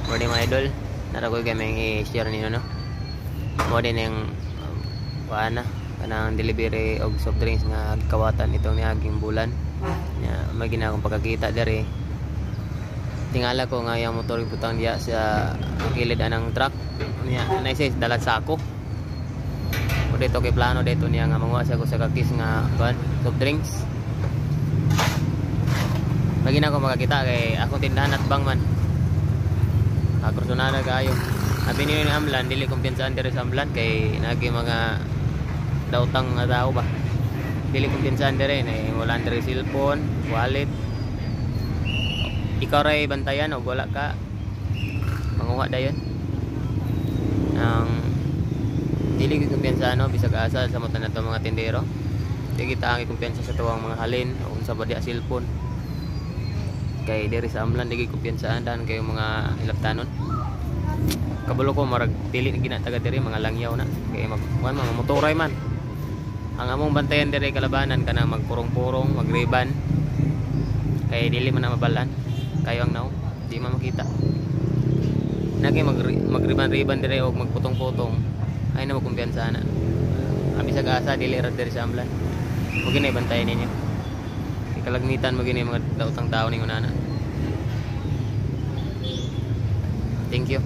Morning mga idol. Nara ko kami i-share ninyo no. Mo din yung kanang delivery og soft drinks nga kawatan itong niaging bulan. Nya may ginakong pagkakita dere. Tingala ko nga yung motor putang diya sa gilid anang truck. Nya naisay dalat sako. O dito kay plano dito niya nga manguha siya ko sa kakis nga soft drinks. May ginakong makakita kay akong tindahan at bang man. Personal kayo. Abi niyo ni Amlan dili kumpiyansahan diri sa Amlan kay nagi mga dautang nga tao ba. Dili kumpiyansahan diri na wala diri cellphone, wallet. Ikaw ray bantayan o wala ka manguha dayon. Ang dili kumpiyansahan no bisag asa sa mata nato mga tindero. Di kita ang kumpiyansa sa tuwang mga halin o unsa ba dia cellphone. Kay diri sa Amlan dili kumpiyansahan dan kay mga hilabtanon. Kabulo ko marag dili na ginataga diri mga langyaw na kay mga motoray man. Ang among bantayan diri kalabanan kana magpurong-purong, magriban. Kay dili man na mabalan. Kayo ang naw, di man makita. Nagi magriban-riban diri og magputong-putong. Ay na magkumpiyansahan na. Abi sa asa dili ra diri sa Amlan. Mo ginay bantayan ninyo. Kalagnitan mo gini mga daotang tao ning unana. Thank you.